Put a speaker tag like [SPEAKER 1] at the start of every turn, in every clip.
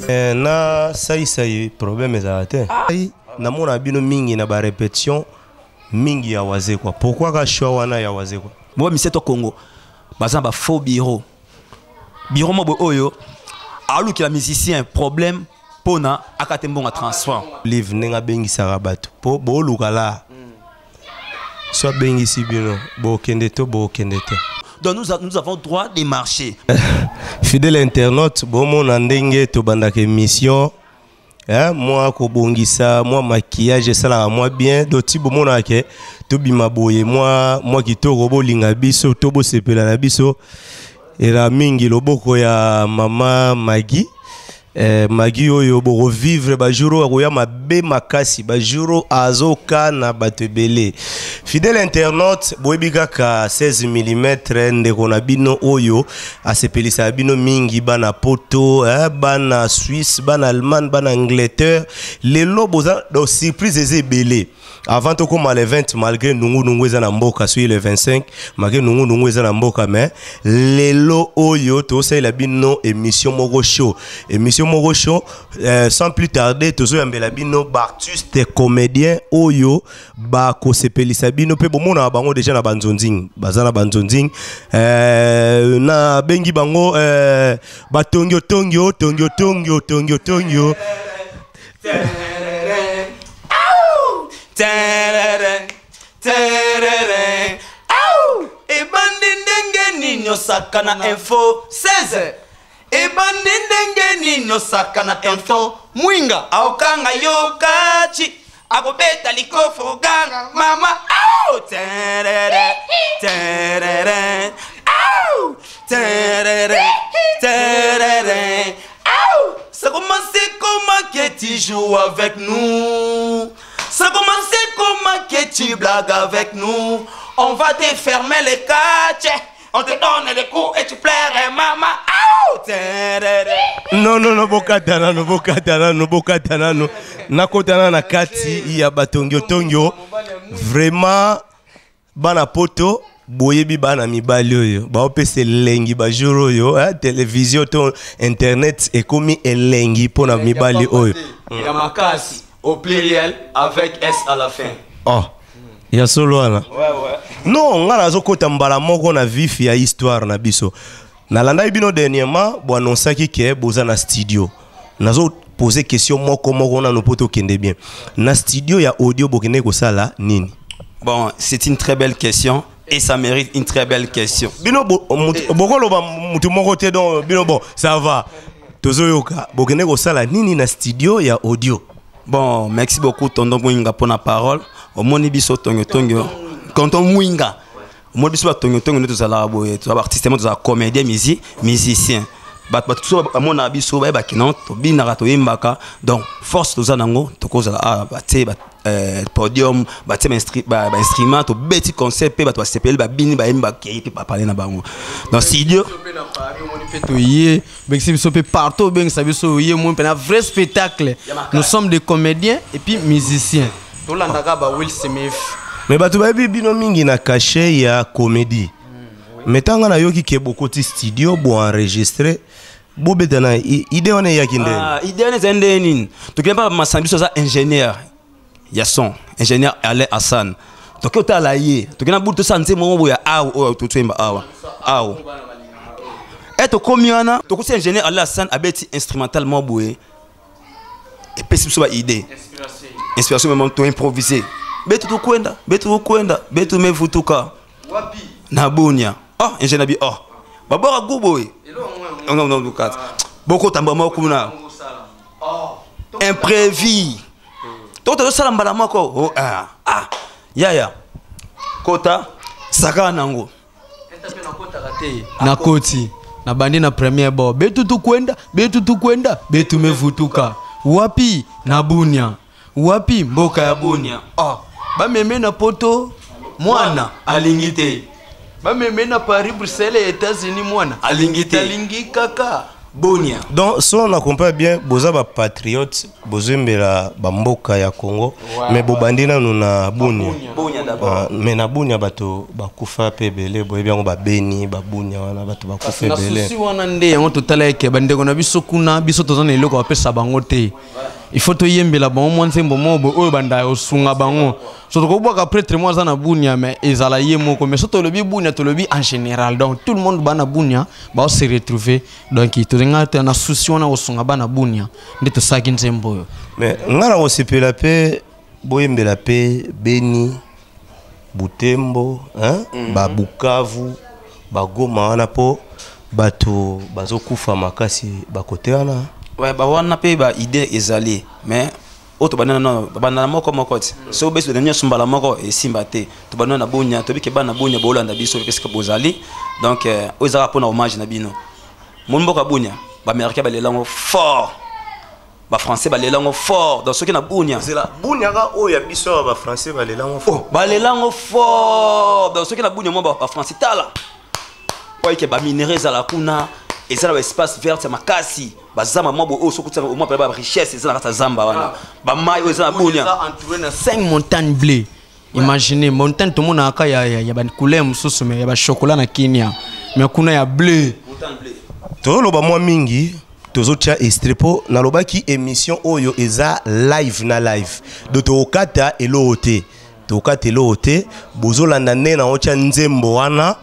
[SPEAKER 1] Na sai problème ezalate. Na mona bino mingi na ba répétition mingi ya wazé quoi. Pourquoi ka show wana ya wazé quoi?
[SPEAKER 2] Moi mi seto Congo. Bazan ba faux bureau. Bureau mo oyo. Alu ki la musicien problème pona akatembonga transfert.
[SPEAKER 1] Live nenga bengi sarabato. Po bo lukala. Soit bengi si bino bo kende to.
[SPEAKER 2] Donc nous avons droit de marcher.
[SPEAKER 1] Fidèle internaute, bon mon andenge to bandake émission. Moi ko bongisa, moi maquillage ça là moi bien doti bon mon ake to bima boye moi ki to robo linga biso to bo sepela na biso. Et la mingi loboko ya mama Maggie. Magi oyo bo revivre ba juro akoya mabe makasi ba juro azoka na batebele. Fidèle internaute boyebi kaka 16 mm ndeko na bino oyo asepelisa bino mingi bana poto bana Suisse bana Allemagne bana Angleterre lelo boza do surprise ezebele. Avant to koma le 20 malgré nungu eza na mboka sur le 25 malgré nungu eza na mboka mais lelo oyo to sala bino émission moko show sans plus tarder tozo yambela bino artiste comédien oyo ba ko sepelisa bino pe bomona bango déjà na banzonzing bazana banzonzing na bengi bango ba tongyo
[SPEAKER 2] E bandindenge nino sakana info 16. E bandindenge nino sakana info mwinga aokanga yokachi akobeta likofo ganga mama au terere au terere au. Ça commence comment que tu joues avec nous. Ça commence comment que tu blagues avec nous. On va te fermer les catchs. On te donne les coups et tu plairais maman.
[SPEAKER 1] Non, bokatana no. Nakotana na kati ya batongyo. Vraiment bana poto boyebi bana mibali oyo. Ba opese lengi ba juro yo, télévision to internet ekomi elengi pona mibali oyo.
[SPEAKER 2] Ya makasi au pluriel avec S à la fin.
[SPEAKER 1] Oh. Ya solo wana. Ouais. Non, ngana zokota mbala moko na vif ya histoire na biso. Na landa bino dernièrement, bo annonçaki ke boza na studio. Nazo poser question moko na no poto kende bien. Na studio ya audio bokene ko sala nini?
[SPEAKER 2] Bon, c'est une très belle question et ça mérite une très belle question.
[SPEAKER 1] Bino bokolo ba mutu moko te donc bino bon, ça va. Tozoyoka bokene ko sala nini na studio ya audio?
[SPEAKER 2] Bon, merci beaucoup tonton Mwinga pour la parole. Au moni biso tongo tonton Mwinga. Au moni biso tongo nous tous boye, tous artistes, tous comédien, musicien. Bat tout à mon abiso ba kinon to binara to imbaka. Donc force tous anango to koza podium instrument to beti concept pe to sepel ba bini ba imba ki pa parler na bango. Dans studio
[SPEAKER 3] partout, un vrai spectacle. Nous sommes des comédiens et puis musiciens. Will Smith.
[SPEAKER 1] Mais batu baby bino mingi na caché ya comédie. Mais tanga na yoki ke beaucoup de studio bo enregistrer. Bo betana idée on ya kinde.
[SPEAKER 2] Idée on est nini. To kemba masambi so za ingénieur. Ya son, ingénieur Ale Hassan. To ke ota la ye. To kena buto santé mo bo ya aw to twemba aw. Et to komiana, to ko ingénieur Ale Hassan abeti instrumentalement boé. Et pesi so ba idée. Inspiration même to improviser. Betu betu me vutuka. Wapi? Na Bunia. Oh, ingénieur bi oh. Babora guboy. Non, dukat. Boko tamba makuna. Oh. Imprévu. Toto sala mbala mako. Oh ya. Kota saka nango.
[SPEAKER 3] Entape na kota kate. Na koti. Na bandi na premier ball. Betu tu kwenda. Betu me vutuka. Wapi? Na Bunia. Wapi? Mboka ya Bunia. Oh. Ba meme na poto mwana alingite. Ba meme na Paris Bruxelles États-Unis mwana
[SPEAKER 2] alingite.
[SPEAKER 3] Alingi kaka.
[SPEAKER 2] Bunia.
[SPEAKER 1] Donc si on comprend bien boza ba patriote bozembela ba mboka ya Congo mais bobandina nous na Bunia.
[SPEAKER 2] Bunia d'abord.
[SPEAKER 1] Mais na Bunia bato bakufa pe belé boye bien ba beni ba Bunia wana bato bakufa belé.
[SPEAKER 3] Na susi wana nde yango totala ke bandeko na biso kuna biso tozana eloko bapesa bango te. Il faut toyembela bango mwa nzembo mobo oyo banda osunga bango. So to ko prêtre moi za na Bunia mais ezala ye moko mais so to lobi Bunia to lobi en général donc tout le monde ba na Bunia ba se retrouver donc to ngata na susi wana osunga ba na Bunia nde to saki nzembo yo.
[SPEAKER 1] Mais ngana osepela pe boyembela pe Beni Butembo hein ba Bukavu ba Goma wana po bato bazokufa makasi bakote wana.
[SPEAKER 2] Ouais, bah on a payé bah idée ezali, mais autre banana non, banana moko moko ti. So beso de nyonso mbala moko et simbate. To banana bonya, to bike bana bonya bolanda biso qu'est-ce que bozali. Donc ozara pona hommage na bino. Mon mboka bonya, ba américain ba lelango fort. Ba français ba lelango fort dans ce qui na bonya.
[SPEAKER 1] C'est là bonya ga o ya biso ba français ba lelango fort.
[SPEAKER 2] Ba lelango fort dans ce qui na bonya mo ba français tala. Kwa ke ba minéraux za la kuna. Et ça l'espace vert c'est makasi bazama mabo o sokuta au moins ba richesse ça na zamba wana ba mai o za bonya
[SPEAKER 3] entouré na 5 montagnes bleues. Imaginez montagne tout monde aka ya ba couleur mususu mais ya ba chocolat na Kenya mais kuna ya bleu
[SPEAKER 2] montagne bleu
[SPEAKER 1] to loba mwa mingi tozotia estrepo na lobaki émission oyo eza live na live do to okata elote tokate lote bozolanda nde na ocha nzembo wana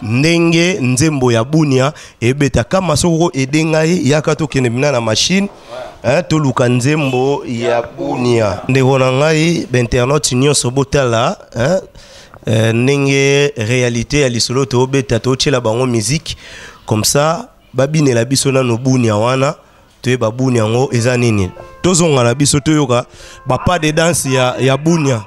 [SPEAKER 1] ndenge nzembo ya Bunia ebeta kama soko edengai yaka tokende bina na machine to luka nzembo ya Bunia ndeko na ngai b'internet nyonso botala ndenge réalité ya lisolo to beta to chela bango musique comme ça babinela biso na no Bunia wana to ba Bunia ngo eza nini tozonga na biso toyoka ba pas de danse ya Bunia.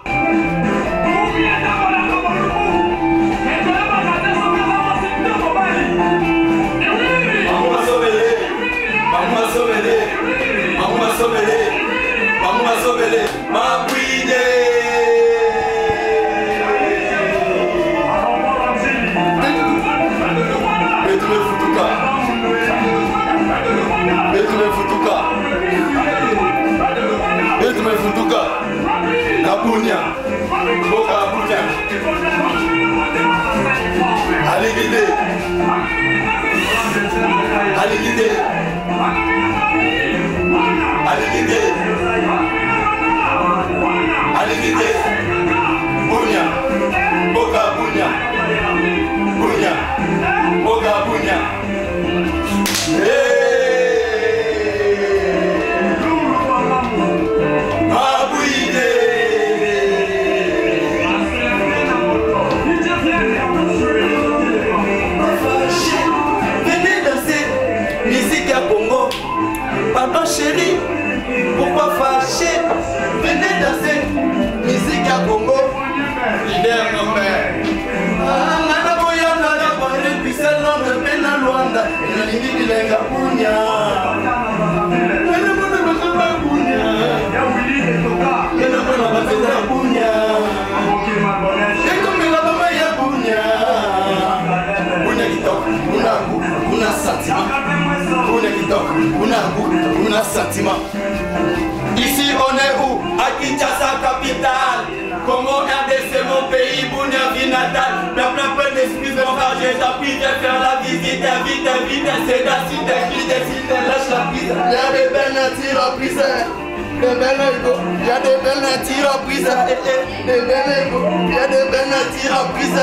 [SPEAKER 4] Pardon chérie, pourquoi fâcher? Venez danser, musique à Congo. Leader mon père. Nana boya nana boya puissant non de pena Luanda. Il a dit bilenga Bunia. Nana boya nana Bunia. Nana boya Bunia. Et comme la maman ya Bunia. Bunia qui toque, una sentiment. Bunia qui toque, una sentiment. Ici on est où? À Kinshasa capitale. Congo RDC mon pays, Bunia vie natale. Plein d'excuses mon frère, j'ai pris de faire la visite. Vite, c'est d'acide, lâche la prise. Y'a des belles natures en prise. Des belles égos, y'a des belles natures en prise. Des belles égos, y'a des belles natures en prise.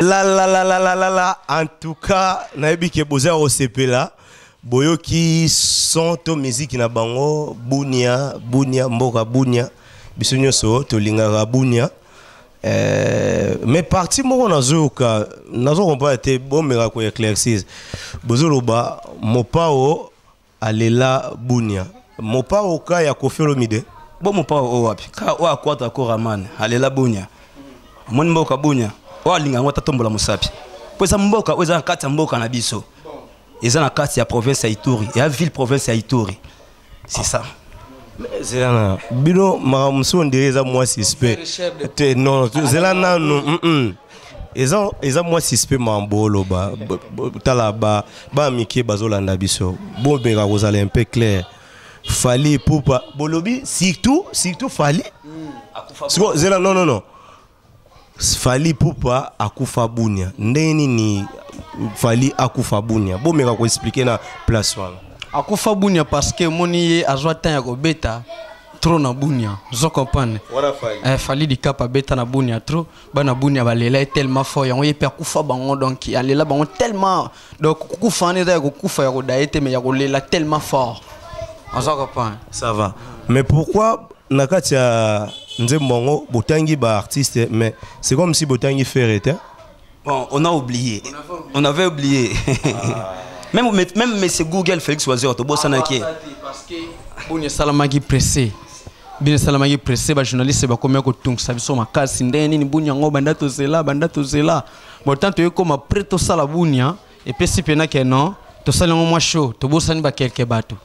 [SPEAKER 1] La. En tout cas, naebi ke boza au CP là. Boyo qui sont to musique na bango bunia mboka bunia biso nyoso to lingaka bunia mais parti moko nazo comprendre te bon mera ko éclaircir bozo loba mopao alela bunia mopao ka ya kofelomide
[SPEAKER 2] bon mopao wapi ka wa kwata ko ramane alela bunia mon mboka bunia wa linga ngota tombola musapi pesa mboka oza kati mboka na biso eza na kati ya province ya Ituri ya ville province ya Ituri c'est ça
[SPEAKER 1] zelana bino maramuso ndereza moi suspect non zelana non eza moi suspect mambolo ba tala ba mike bazolanda biso bon benga kozala un peu clair fali poupa bolobi surtout fali zelana non fali poupa akufa bunia ndeni ni fali akufa bunia bon meka ko expliquer na place wana
[SPEAKER 3] akufa bunia parce que moni ye azwa tan ya ko beta trop na bunia zo comprendre
[SPEAKER 1] wana fali
[SPEAKER 3] fali di kapa beta na bunia trop bana bunia balela tellement fort yango ye pe akufa bango donc alela bango tellement donc kufa ne da ko kufa ya ko daete mais ya ko lela tellement fort zo comprendre
[SPEAKER 1] ça va mais pourquoi nakati ya nzembongo botangi ba artiste mais c'est comme si botangi ferrete.
[SPEAKER 2] Bon, on a oublié. On avait oublié. Même monsieur Google Félix Wazir to bossa na ki
[SPEAKER 3] parce que Bunia Salamagi pressé. Bien Salamagi pressé ba journaliste ba komia ko tung sabiso makasi ndeni ni Bunia ngo banda to zela. Bon tant to comme après to sala Bunia et puis si pena que non, to sala ngo moi show, to bossa ni ba quelques bateau.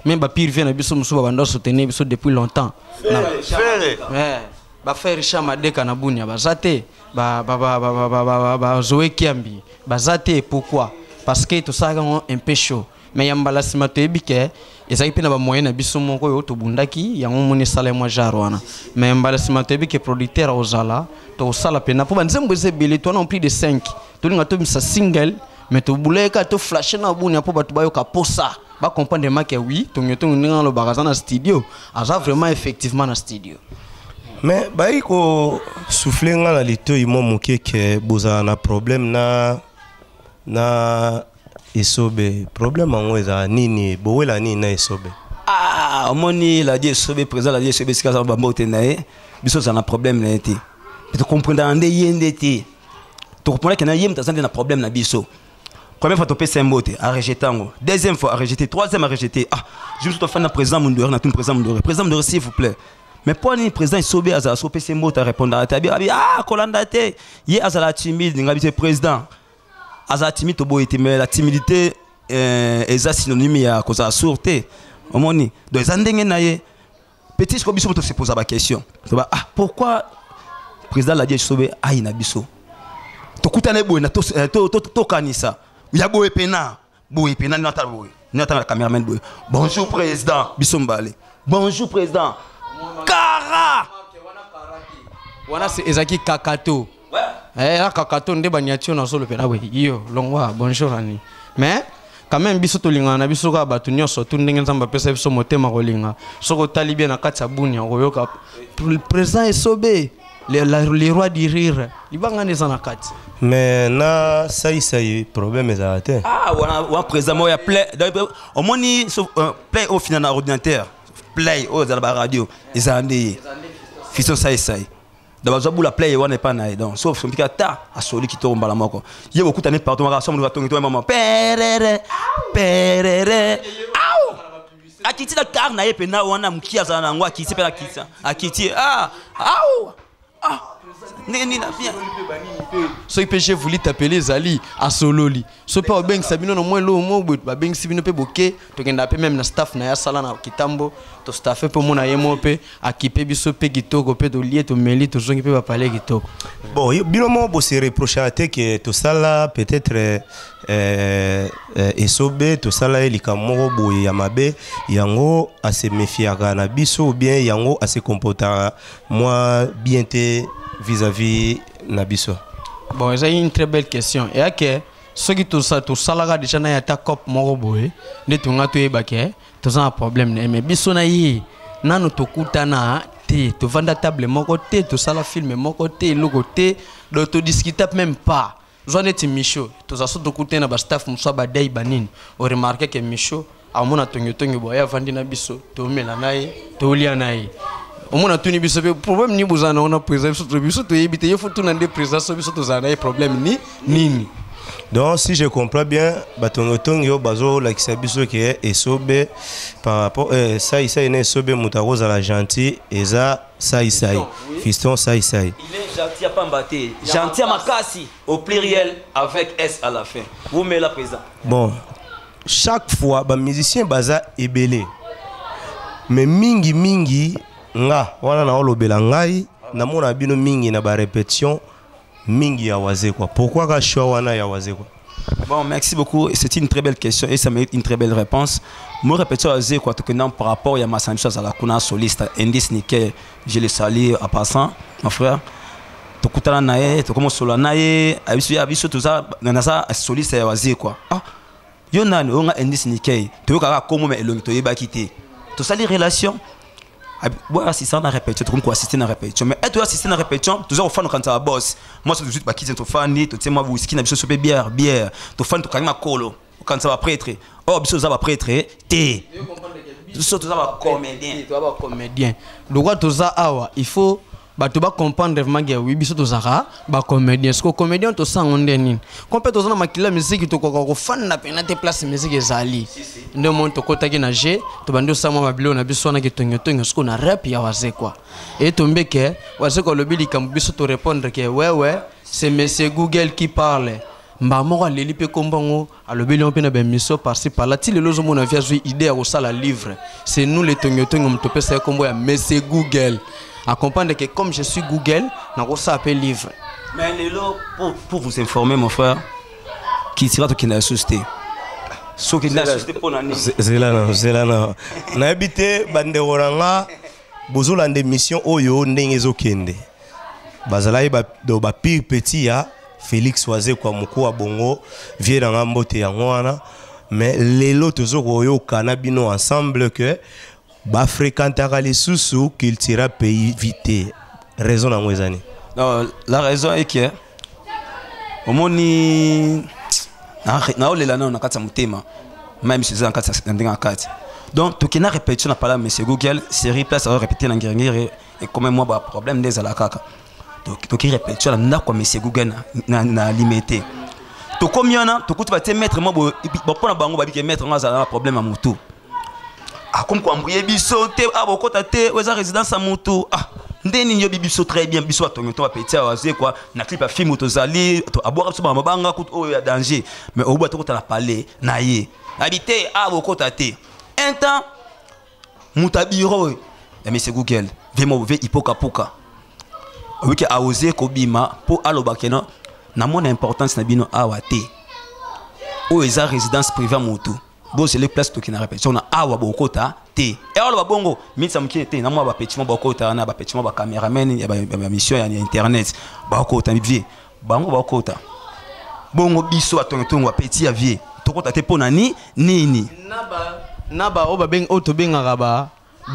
[SPEAKER 3] Même ba pire vient na biso muso ba banda soutenir biso depuis longtemps. Ouais. Ba faire chamadeka na Bunia bazate ba Zoé Kiambi bazate pourquoi parce que tout ça un peu chaud mais yambala simato ebike ezaki pe na ba moyen na biso moko yo to bundaki yango moni sala moi jarwana mais yambala simato ebike producteur ozala to sala pe na po banzembo ezebele to na plus de 5 to linga to misa single mais to buleka to flash na Bunia po batu bayo ka posa ba comprendre ma que oui to nyoto ninga lo bagaza na studio aza vraiment effectivement na studio.
[SPEAKER 1] Mais bayi ko souffler nga na lito imo moke ke boza na problème na esobe problème ngo eza nini bowela nini na esobe
[SPEAKER 2] moni la die esobe présent la die esobe sika za bambote na ye biso za na problème na été tu comprendre ndé yende té tu comprendre que na yem tazande na problème na biso première fois topé sembote a rejeté ngo deuxième fois a rejeté troisième a rejeté je suis tout fait na président Mundore na tout président Mundore s'il vous plaît. Mais pour le président Sobe Azala Sope Sembo ta répondre à tabi kolanda te ye Azala timide ngabi président Azala timide tobo été mais la timidité est synonyme ya koza sûreté omoni donc zandenge na ye petit ko biso to se poser la question pourquoi président la die Sobe na biso to kutane boy na to kanisa ya boy pena nata la caméraman boy bonjour président biso mbale bonjour président Kara
[SPEAKER 3] wana c'est ezaki kakato la kakato nde banyatio na solo pena we yo longwa bonjour ani mais quand même biso to linga na biso ka batu nyoso to ndenge nzamba pesa biso motema ko linga soko tali bien na kati ya Bunia ko yoka président esobe les rois du rire libanga neza na kati
[SPEAKER 1] mais na sai problème ezate
[SPEAKER 2] wana président mo ya play au moni play au final na ordinateur play aux la radio ils ont dit fiston sai d'abord ça la play on n'est pas naï donc sauf son pikata a soli qui tombe la moko il y a beaucoup d'années partout on rassemble va tongi toi maman perere au akiti la car naïe pe na wana mkia za na ngwa akiti pe la kitsa akiti au nini na bien
[SPEAKER 3] so IPG voulu t'appeler Zali à Sololi so pas beng sabino no moins lo mo ba beng sibino pe boké to kenda pe même na staff na ya sala na kitambo to staff pe mona yemo pe akipe biso pe kitoko pe to lié to meli to zongi pe ba parler kitoko
[SPEAKER 1] bon bino mo bo se reprocher que to sala peut-être esobe to sala elika moko boye ya mabe yango a se méfier na biso ou bien yango a se comporter moi bien te vis-à-vis Nabiso.
[SPEAKER 3] Bon, c'est une très belle question. Et que ceux qui tout ça, tout ça là déjà na yata cop moroboé, ne tout ngato ebake, tout ça un problème. Mais biso na yi, na no tokuta na te, to vanda table mon côté, tout ça la film mon côté, le côté, de to discuter même pas. zwa neti Micho tozaso tokute na ba staff musa ba dai banini o remarquer que Micho amona tonyo boya vandi na biso to mela naye to lia naye omona tuni biso pe problème ni bozana on a présence to biso to yebite yefo tuna nde présence biso to zana problème ni nini.
[SPEAKER 1] Donc si je comprends bien batongo bazo la kisabiso qui est sobe par rapport ça ine sobe mutaroza la gentil eza sai fiston sai
[SPEAKER 2] il est gentil à pambaté gentil à makasi au pluriel avec s à la fin vous mettez la présent.
[SPEAKER 1] Bon chaque fois ba musicien baza ebelé mais mingi nga wana na olobela ngai na mona bino mingi na ba répétition mingi ya waze quoi. Pourquoi ka choix wana ya waze quoi?
[SPEAKER 2] Bon, merci beaucoup. C'est une très belle question et ça mérite une très belle réponse. Moi, répétition waze quoi, par rapport à ma sanction à la kuna soliste indice nickel, je le salue à passant, mon frère. To kutana nae, to komo solo nae, abiso tout ça, na ça soliste ya waze quoi. Ah, yo nani on a indice nickel. To ka komo me elongi to yeba kité. To sali relation. Bon, assister à la répétition, tu peux assister à la répétition. Mais être assister à la répétition, tu as fan quand tu as boss. Moi, c'est tout de suite, qui tu fan, tu sais, moi, whisky, tu as bière, tu fan, tu as colo. Quand ça va prêtre, oh, ça va prêtre, thé. Tu sais, tu vas comédien.
[SPEAKER 3] Tu vas comédien. Donc, tu as il faut. Tu vas comprendre vraiment que oui, biso tozara ba comédien. Parce que comédien to sang on deni. Compé tozana makila musique to ko fan na pena te place musique ezali. Ndio mon to kota ki na je to bando sama mabilo na biso na kitonyo ce qu'on a rap ya waze quoi. Et tombe que waze ko lobi likambo biso to répondre que ouais c'est monsieur Google qui parle. Mba moko leli pe kombango alobi lion pe na ba mission par-ci par là ti le lozo mona via jouer idée au sala livre. C'est nous les tonyo to pesa kombo ya monsieur Google. À comprendre que comme je suis Google, on ça appelle livre.
[SPEAKER 2] Mais pour vous informer mon frère, qui sera qui n'a susté. Ce qui n'a susté pour l'année.
[SPEAKER 1] C'est là. Na habité bande oranga bozola de mission oyo ndenge zokende. Bazala ba do ba pire petit ya Félix Waze kwa moko wa bongo vie dans mbote ya ngwana mais lelo tozoko yo kana bino ensemble que ba fréquentera les sous cultura pays vite raison na mwezani.
[SPEAKER 2] Non, la raison est que au moni na olela na kata mutema même si ça kata ndinga kata donc to kena répétition na parler monsieur Google série place à répéter na ngirngire et comme moi ba problème des ala kaka donc to ki répétition na kwa monsieur Google na limité to combien to kutu ba te mettre moi bo pona bango ba bi ke mettre ngazala problème à mutu. Ah, comme quoi, mbouye biso, te, ah, bokota te, ouza résidence à Moutou. Ah, ndeni yo biso très bien, biso à ton petit à waze quoi, na clip à film tozali, à boire sur ma banga, coûte oh, ya danger. Mais au bout, tu as parlé, naïe. Habité, ah, bokota te. Un temps, Moutabiro, et monsieur Google, vraiment, hipokapuka. Oui, que a osé Kobima, pour alobakena, na mon importance na bino awate. Ouza résidence privée à Moutou. Bon c'est les places qui na répétition na awa bokota te et alors bongo mitsa mukine te na moi ba petit mo bokota na ba petit mo ba cameraman ya ba mission ya internet bokota vie bango bokota bongo biso atongo petit ya vie tokota te pona nini
[SPEAKER 3] naba o ba beng auto benga ba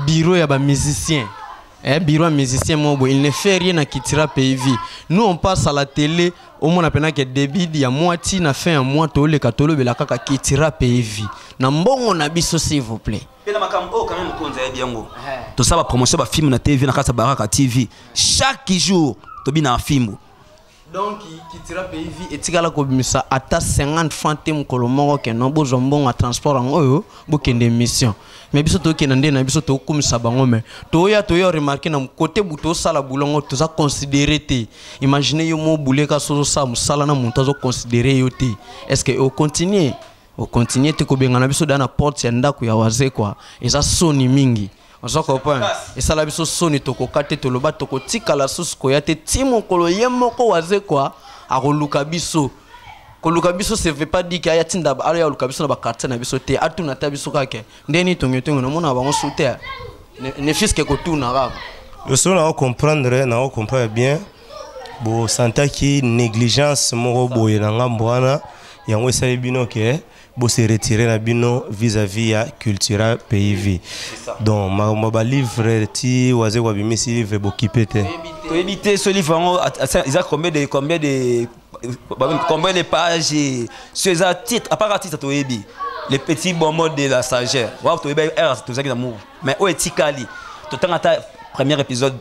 [SPEAKER 3] bureau ya ba musicien. Bureau musicien mobo il ne fait rien à Kitira pays. Nous on passe à la télé au moins appena que débit il y a moitié na fin un mois to le katolo be la kaka Kitira pays. Na mbongo na biso s'il vous plaît.
[SPEAKER 2] Pena makambo quand même konza biango. To ça va promotion ba film na TV na kasa baraka TV chaque jour to bi na film.
[SPEAKER 3] Donc Kitira pays et tigala ko bimisa ata 50 francs tem kolomoko ke no bo zombongo a transport en oyo bo kende mission. Mais biso to kenande na biso to kumisa bango me to ya remarquer na côté buto sala bulongo to za considérer te imaginez yo mo buleka so sa musala na muntu zo considérer yo te est-ce que au continuer te ko benga na biso dana porte ya ndako ya waze kwa eza soni mingi on comprend et ça la biso soni to ko kate to loba to ko tikala susu ko ya te timo kolo yemoko waze kwa a koluka biso. Kolukabiso se veut pas dire qu'il y a tinda ba ya lukabiso na ba quartier na biso te atu na tabiso kake ndeni tonyo no mona bango souter ne fils que kotuna raba
[SPEAKER 1] le son na comprendre bien bo santa ki négligence moko boye na ngambwana yango esali bino ke bo se retirer na bino vis-à-vis ya cultura pays donc ma livre ti waze kwa bimisi livre bo kipete
[SPEAKER 2] to éviter ce livre ils a combien de combien de pages sur les titres, à part titre, les petits bonbons de la sagesse. Wow, tu es d'amour. Mais où est Tikali? Tu as premier épisode,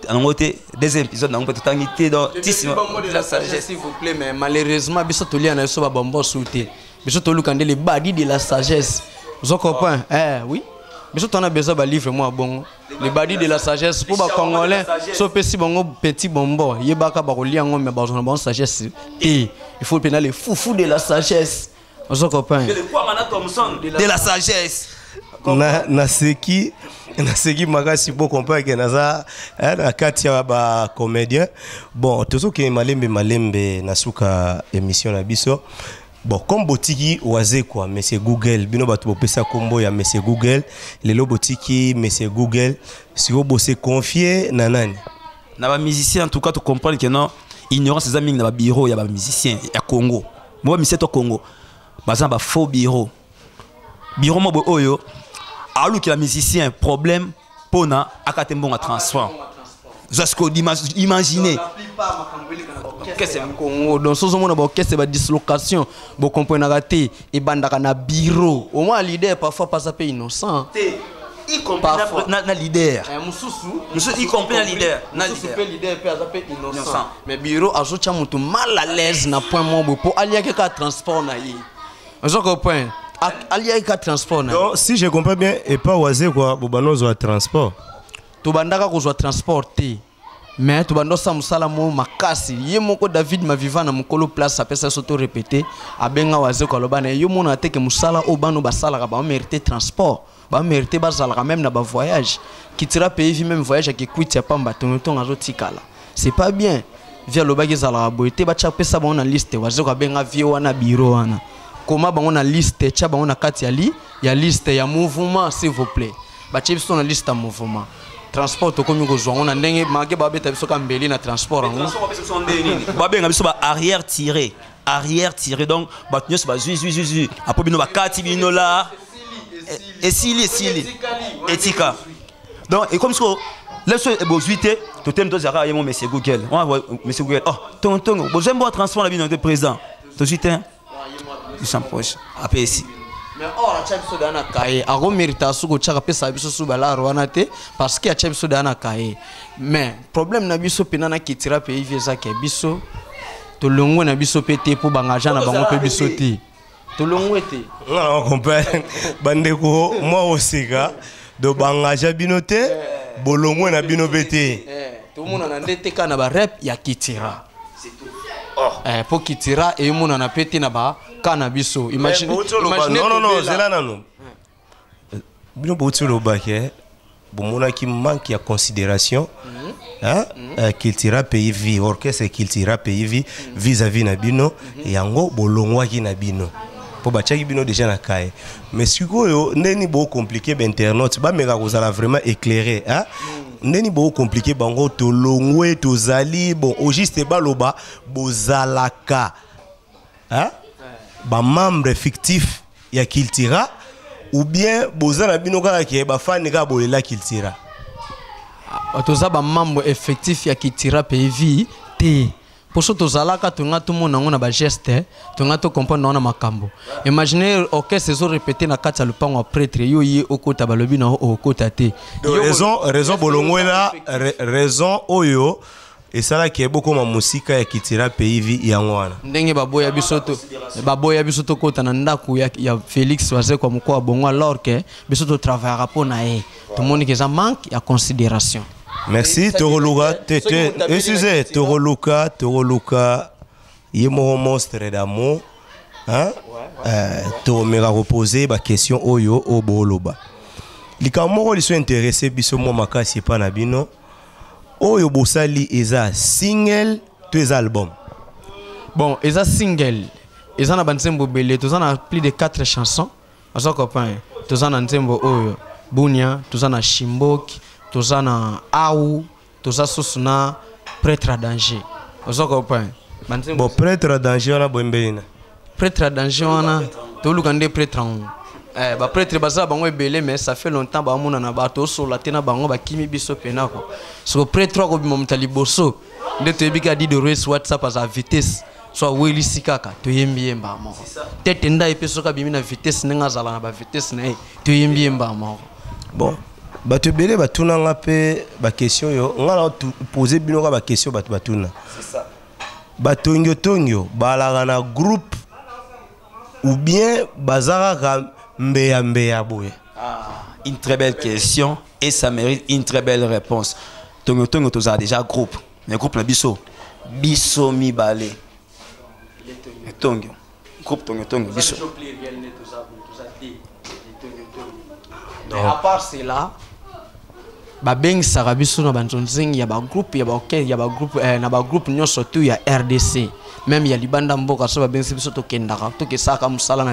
[SPEAKER 2] deuxième épisode, on peut tout en dans
[SPEAKER 3] de la sagesse, s'il vous plaît, mais malheureusement, biso toli ana so ba bonbon sauté. Biso tolu kande les badis de la sagesse. Vous comprenez? Oui. Biso on a besoin de livre moi bon. Les badis de la sagesse pour ba congolais, so petit bongo petit bonbon, yebaka ba ko liango mais ba bon sagesse. Et il faut pénaler les foufou de la sagesse. Vous comprenez?
[SPEAKER 2] De la sagesse.
[SPEAKER 1] Na seki makasi po comprendre que naza na kati ya ba comédien. Bon, tozo ke malembe na suka émission na biso. Bon, comme botiki oise quoi, monsieur Google, bino batu bopesa kombo ya monsieur Google, lelo botiki monsieur Google, si vous bossez confier na nani?
[SPEAKER 2] Na ba musicien en tout cas tu comprends que non, ignorance des amis na ba bureau ya ba musicien ya Congo. Moi musicien to Congo. Bazan ba faux bureau. Bureau mo bo oyo. Alors que la musicien problème pona akatembonga transfert. Jusqu'au imaginer.
[SPEAKER 3] Qu'est-ce que Congo dans ce moment na qu'est-ce ba dislocation, bo comprendre raté et bandaka na bureau. Au moins leader parfois pas ça innocent.
[SPEAKER 2] Il comprend na leader. Il comprend na leader. Na
[SPEAKER 3] leader peut innocent. Mais bureau azocha mutu mal à l'aise na point mo pour aller que transport na yi. Je comprends. Aliaïka transport.
[SPEAKER 1] Donc, si je comprends bien, et pas oisé quoi, Bobano soit transport.
[SPEAKER 3] Tubandaka ko soit transporté. Mais tubando sa musala mo makasi. Ye moko David maviva na mukolo place ça peut s'auto répéter. Abenga oisé ko lobana yo mona te ke musala obano basala ka ba mériter transport. Ba mériter basala même na ba voyage. Qui tira pays même voyage qui quitte ya pamba tonton azo tikala. C'est pas bien. Via lobaki zala boité ba cha pesa ba on liste oisé ko benga vie wana bureau wana. Comment on a liste tcha on a kati ya liste ya mouvement s'il vous plaît ba chipso na liste ya mouvement transport to komi ko zo on a ndenge mage ba beta biso ka mbeli na transport en
[SPEAKER 2] ba benga biso ba arrière tiré donc ba nyos ba zui apo bino ba kati bino là et sili etika donc et comme ça laisse bozuité to tem to zara yemo monsieur Google monsieur Google oh tonton besoin boire transport la bino de président to zuité ils s'approchent après ici
[SPEAKER 3] mais la champion dana kaye a mérita suko chaka pesa biso subala rwana te parce que a champion dana kaye mais problème na biso penana kitira pays visa ke biso to longo na biso pété pour bangaja na bango pe biso te to longo te
[SPEAKER 1] on comprend bandeko moi aussi ga do bangaja binote bolongo na bino pété
[SPEAKER 3] tout monde na ndete kana ba rep ya kitira c'est tout pour kitira et mon na pété na ba cannabis. Imaginez.
[SPEAKER 1] Non, c'est là non. Bino botu lo baké. Bon mona qui manque ya considération. Hein? Qu'il tira pays vie, orchestre qu'il tira pays vie vis-à-vis na bino et yango bolongwa ki na bino. Pour bachaki bino déjà na kaye. Mais sikoyo neni bo compliqué l'internet, ba meka kozala vraiment éclairé, hein? Neni bo compliqué bango to longwe to zali bon au juste baloba bozalaka. Hein? Ba membre fictif ya Kiltira ou bien bozala bino kaka ke ba fan ka bolela Kiltira.
[SPEAKER 3] Toza ba membre effectif ya Kiltira PV te. Pour ça tozalaka tunga tout monde ngona ba geste, tunga to comprendre na makambo. Imaginez orchestre zo répéter na kati ya lupango prêtre yo yi okota balobi na okota te.
[SPEAKER 1] Raison bolongwela raison oyo et ça là qui est beaucoup ma musique ya Kiltira PV yangwana.
[SPEAKER 3] Ndenge baboya bisoto kota na ndaku ya Félix waze kwa mkoa bongo alors que bisoto travaillera pour na e. Tout le monde qui ça manque ya considération.
[SPEAKER 1] Merci Toroluka, excusez Toroluka, il est mon monstre d'amour, hein? To me reposer ma question oyo o boloba. Les Camerounais ils sont intéressés biso mo makasi pa na bino. Oyo bosali eza single deux albums.
[SPEAKER 3] Bon, eza single. Eza na banzembo belé, tous on a plus de 4 chansons. Azo copain, tous on a nzembo oyo Bunia, tous on a Shimboki. Tozana Aou, toza Susuna, prêtre à danger. Ozo copain.
[SPEAKER 1] Bon, prêtre à danger on a bombena.
[SPEAKER 3] Prêtre à danger on a tolukande prêtre en. Ba prêtre baza bango ebele mais ça fait longtemps ba mona na bato so la tena bango ba kimi biso pena ko. So prêtre ko bimomta liboso. Nde to ebika di de race WhatsApp à sa vitesse. soit welisi kaka toyembi yemba moko tete nda epesoka bimi na vitesse nenga zala na ba vitesse na toyembi yemba moko.
[SPEAKER 1] Bon bato belé batuna nga pe ba question yo nga na poser bino ka ba question bato batuna. C'est ça. Batongo tongo balaka na groupe ou bien bazara mbeya mbeya boye.
[SPEAKER 2] Une très belle question et ça mérite une très belle réponse. Tongo tongo toza déjà groupe. Mais groupe na biso mi balé. Tongo. Groupe tongo tongo biso.
[SPEAKER 3] Mais à part cela, babeng sarabiso na banzonzing ya ba groupe ya ba ok ya ba groupe na ba groupe nyonso tu ya RDC. Même ya libanda mboka so babeng biso to kendaka to ke saka musala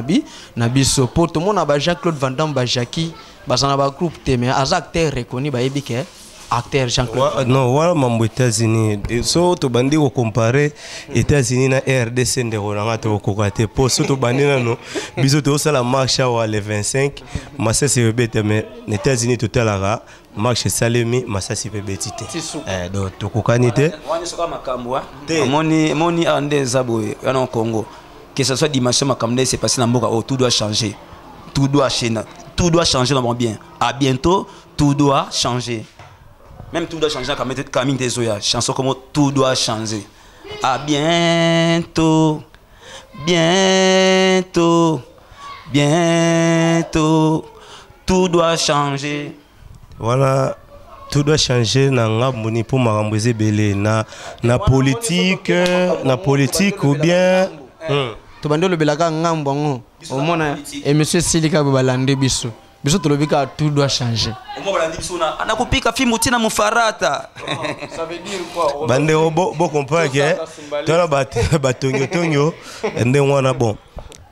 [SPEAKER 3] na biso pour tout monde ba Jean-Claude Van Damme ba Jackie bazana ba groupe te mais az acteur reconnu ba ebike acteur Jean-Claude.
[SPEAKER 1] Non, voilà mambo États-Unis. So to bandi ko comparer États-Unis na RDC ndeko na ngata ko kokate. Po so to bandi na no biso to sala marche wa le 25 massa c'est bête mais les États-Unis totalara marche salemi massa c'est betité. Donc to kokanité.
[SPEAKER 2] Wani soka makambo moni ande zaboye yana Congo. Que ce soit dimanche makambo c'est passé na mboka oh tout doit changer. Tout doit changer dans mon bien. À bientôt, tout doit changer. Même tout doit changer quand Camille Desoya. Chanson comme tout doit changer. À bientôt. Bientôt. Bientôt. Tout doit changer.
[SPEAKER 1] Voilà. Tout doit changer na ngamboni pour maramboze belé na politique ou bien
[SPEAKER 3] to bando le belaka ngambo ngo omona et monsieur Silika balande biso biso to lobika tout doit changer.
[SPEAKER 2] Omo balande biso na anakupika fimu tina mufarata.
[SPEAKER 3] Ça veut dire quoi?
[SPEAKER 1] Bande bo comprendre que tona batongo tongo ndé wana bon.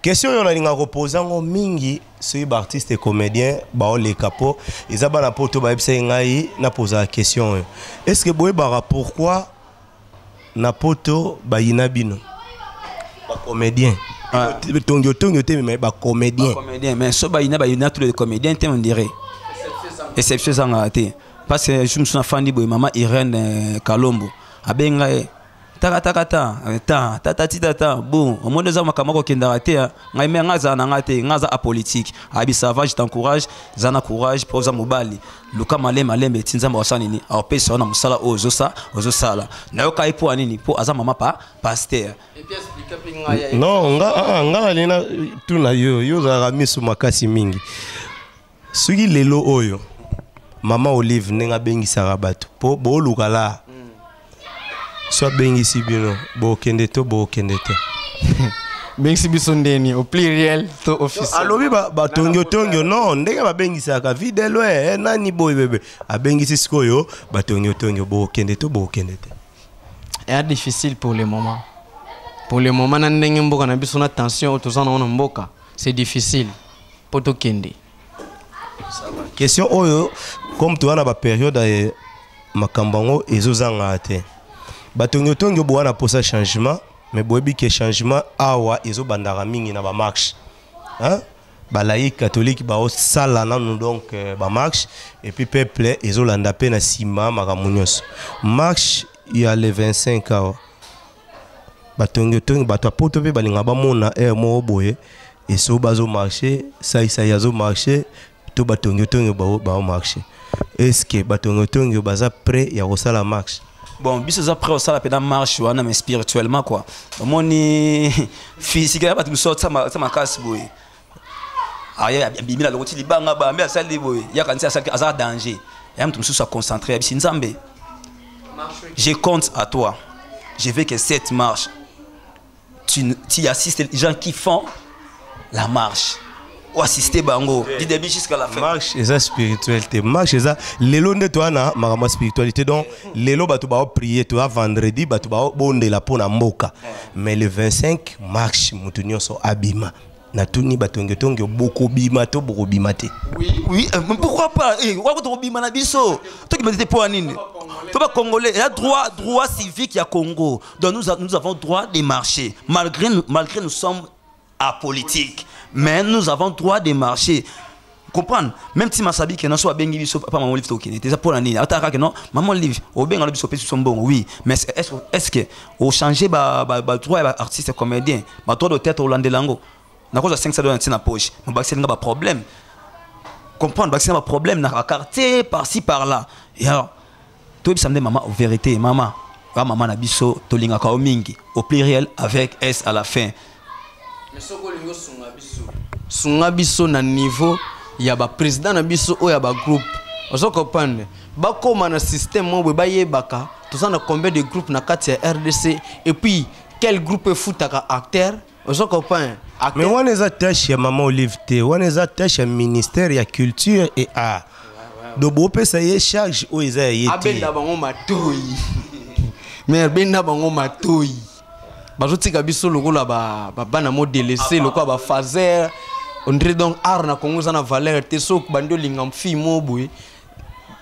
[SPEAKER 1] Question yo na linga reposer ngo mingi sur artiste et comédien ba on les capo ils a bana poto ba ebse ngai na poser la question. Est-ce que boye bara pourquoi na poto ba yinabino ba comédien tongo tongo te mais ba comédien
[SPEAKER 2] mais so ba yina tous les comédiens te on dirait exception ça ngate parce que je me suis fandi boy maman Irène Kalombo abenga tata bon au moins des hommes comme kenda raté ngai me ngaza na ngate ngaza apolitique abi savage t'encourage zana courage pour za mobali luka malembe tinza mbosani ni au pesa na musala ozo sala na yo kai po anini po aza mama pa pasteur
[SPEAKER 3] et puis expliquer pinga
[SPEAKER 1] non nga lina tuna yo za misu makasi mingi suki lelo oyo mama Olive nenga bengisa rabato po bo lukala soit bengisi bino bo kende to
[SPEAKER 3] bengisi biso ndeni au pluriel to officiel
[SPEAKER 1] alobi ba tongo non ndenge ba bengisa ka videlo nani boy bebe abengisi sikoyo ba tongo bo kende to
[SPEAKER 3] est difficile pour le moment na ndenge mboka na biso na tension to zana na mboka c'est difficile pour to kende.
[SPEAKER 1] Question oyo comme tu as ba période makambango ezozanga te batongo bo na posa changement mais boyebi ke changement awa ezo bandara mingi na ba marche hein ba laïc catholique ba o sala nanu donc ba marche et puis peuple ezo landa pe na sima makamunyos marche ya le 25 awa batongo bato poto pe balinga ba mona mo boye eso bazo marcher ça yazo marcher to batongo ba marcher est-ce que batongo baza prêt ya osala marche?
[SPEAKER 2] Bon, bis après au sala pédant marche wana mais spirituellement quoi. Moni physiquement pas tout sortir ça ma casse boy. Aya bimi la loti libanga ba mais ça li boy. Ya quand ça a danger. Ya tout se concentrer abi nzambe. Je compte à toi. Je veux que cette marche tu assistes les gens qui font la marche. Ou assister bango du début jusqu'à la fin.
[SPEAKER 1] Marche et ça spiritualité. Marche et ça lelo nde to na ma spiritualité donc lelo bato ba prier to vendredi bato ba bonde la pona mboka. Mais le 25 marche mutunyo so abima. Na tuni batongo boko bima to boko bimate.
[SPEAKER 2] Oui, mais pourquoi pas wa ko to bima na biso. To ki mete pour nini? To ba congolais, il y a droit civique ya Congo. Donc nous avons droit de marcher malgré nous sommes apolitiques. Mais nous avons droit de marcher. comprendre même si masabi que non soit bengi biso papa maman livre token était ça pour la nini ataka que non maman livre au benga le biso son bon oui mais est-ce que au changer ba trois artistes comédiens ba trois de tête hollandais lango na cause 500 dollars na poche mais ba c'est nga ba problème comprendre ba c'est un problème na quartier par-ci par-là et alors toi ça me dit maman vérité maman maman na biso tolinga ka mingi au pluriel avec s à la fin
[SPEAKER 3] mais soko lingo sunga biso na niveau ya ba président na biso o ya ba groupe ozo comprendre ba koma na système mo ba yebaka tout ça na combien de groupes na kati ya RDC et puis quel groupe foutaka acteur ozo comprendre
[SPEAKER 1] mais on les attache ya maman Olive T on les attache ya ministère ya culture et art do bo pesa ye charge o eza yeti
[SPEAKER 3] abenda bango matoyi mais benda bango matoyi bazotika biso lokola ba bana mo délaissé lokola ba fazer on dirait donc art na Congo ça na valeur te sok bando lingam fi mo boy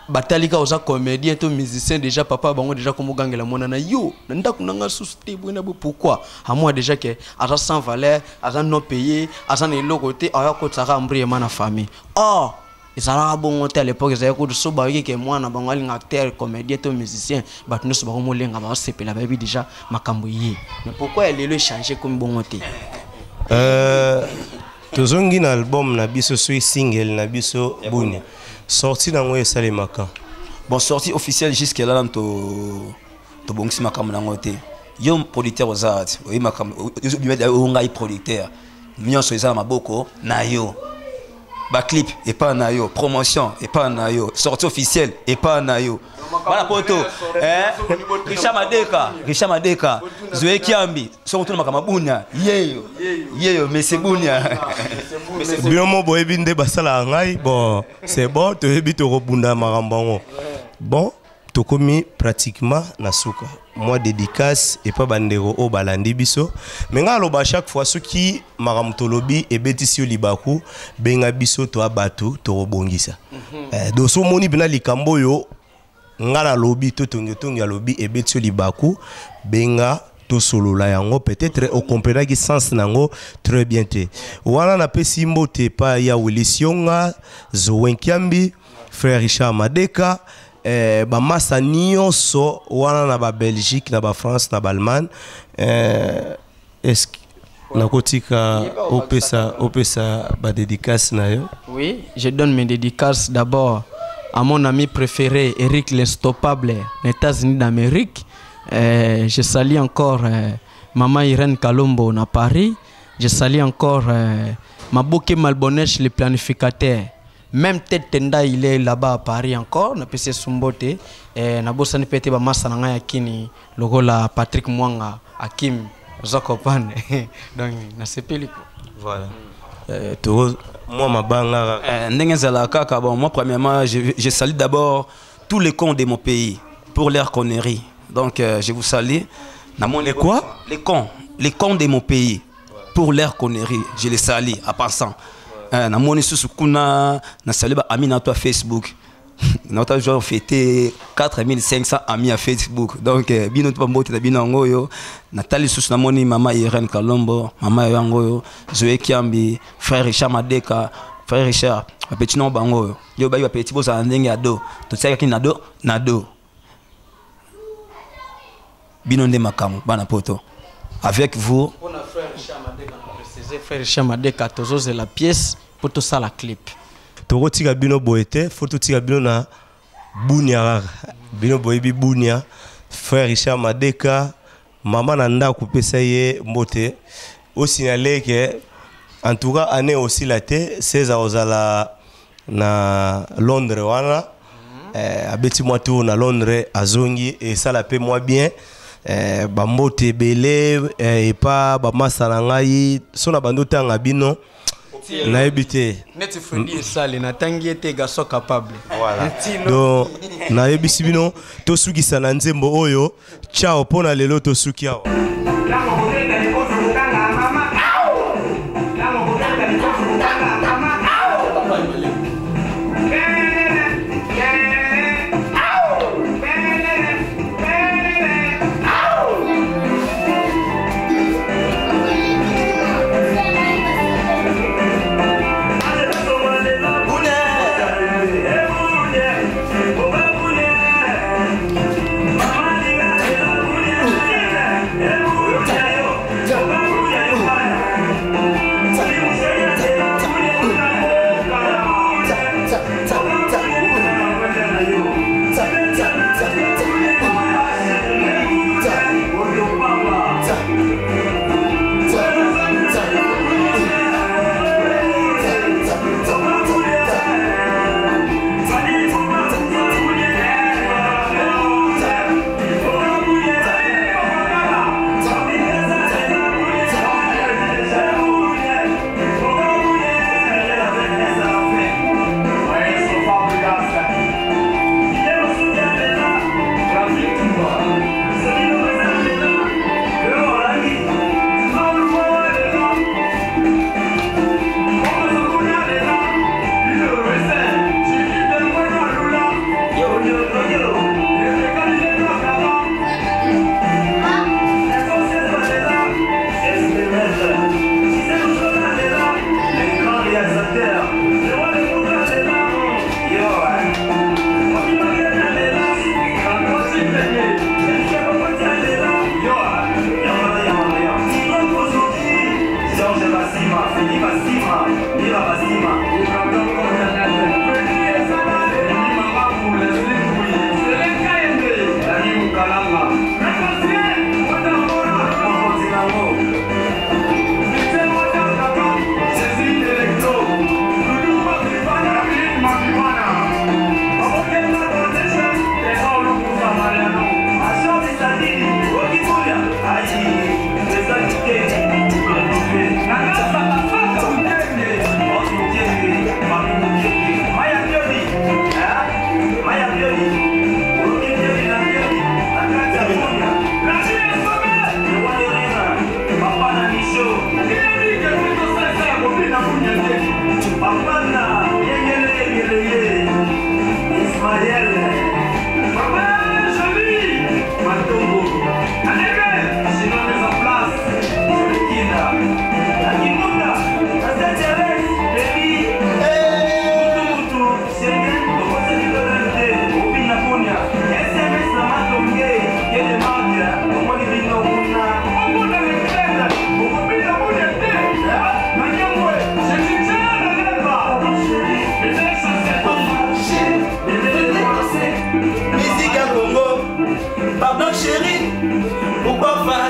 [SPEAKER 3] batalika oza comédien to musicien déjà papa bango déjà comme gangela mona na yo ndako nanga susté boy na bo pourquoi à moi déjà que agent sans valeur agent non payé agent na lo côté aya ko tsaka mbriema na famille oh ezala bon à l'époque ezaya ko so ba yeke moi na bango linga acteur comédien to musicien ba tno so ba mo lenga ba sepela ba bi déjà makambo yé mais pourquoi elle le changer comme bon te
[SPEAKER 1] tozongi na album na biso so single na biso Bunia sorti nango esale maka
[SPEAKER 2] bon sortie officielle jusqu'à là to bongisi makambo nango te yo producteur ozat oyi makambo yo ngai producteur nyonso eza maboko na yo ba clip et pas na yo promotion et pas na yo sortie officielle et pas na yo bana poto Richard Madeka Zoé Kiambi surtout makama Bunia yeyo mais c'est Bunia
[SPEAKER 1] bien mo boy binde basala ngai bon c'est bon to hebi to robunda makambango bon to komi pratiquement na suka moi dédicace et pas bandero o balandi biso mais ngalo chaque fois ceux qui maramtolobi et betisio libaku benga biso to abatu to robongisa do so moni bina likambo yo ngala lobi to tongi lobi et betisio libaku benga to solo la yango peut-être au comprendre qui sens nango très bien te wana na pesi mbote pa ya Wilisonga Zoé Kiambi frère Richard Madeka ba masa nyonso wana na ba Belgique na ba France na ba Allemagne est-ce na kotika opesa ba dédicace na yo.
[SPEAKER 3] Oui, je donne mes dédicaces d'abord à mon ami préféré Eric l'Instoppable aux États-Unis d'Amérique. Je salue encore maman Irène Kalombo à Paris. Je salue encore Maboke Malbonèche le planificateur. Même tête tenda il est là-bas à Paris encore na PC Sumbote na bossa ni pete ba masa na ngaya kini logo la Patrick Mwanga Hakim Zakopane donc na sepeli
[SPEAKER 1] voilà moi mabanga
[SPEAKER 2] ndenge zala kaka bon moi premièrement je salue d'abord tous les cons de mon pays pour leur connerie donc je vous salue na mon
[SPEAKER 1] quoi
[SPEAKER 2] les cons de mon pays pour leur connerie je les salue à passant na moni susu kuna na salue ba ami na toi Facebook na ta genre fêté 4500 amis à Facebook donc bino to mbote na bino ngoyo na tali susu na moni mama Irène Kalombo mama yango Zoé Kiambi frère Richard Madeka frère Richard petit nom bango yo ba petit boza ndenge ado to tsaka ki nado bino nde makamu bana poto avec vous
[SPEAKER 3] on a frère Richard Madeka préciser frère Richard Madeka tozo la pièce pour tout ça la clip
[SPEAKER 1] toko tika bino boete photo tika bino na Bunia bino boyebi Bunia frère Richard Madeka maman nanda kupesa ye mbote au signaler que en tout cas année aussi la té 16 ozala na Londres wana abeti moi tout na Londres azongi et ça la paie moi bien ba mbote belé et pas ba masala ngai sona bando tanga bino na ebité
[SPEAKER 3] net Freddy sale na tangi ete gaso capable
[SPEAKER 1] voilà donc na ebisi bino to sukisa na nzembo oyo ciao pona lelo to sukia
[SPEAKER 4] Bunia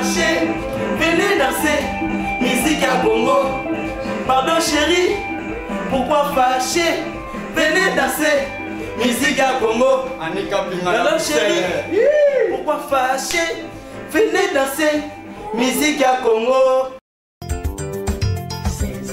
[SPEAKER 4] fâché, venez danser, musique à Congo. Pardon chérie, pourquoi fâché, venez danser, musique à Congo. Pardon chérie, pourquoi fâché, venez danser, musique à Congo.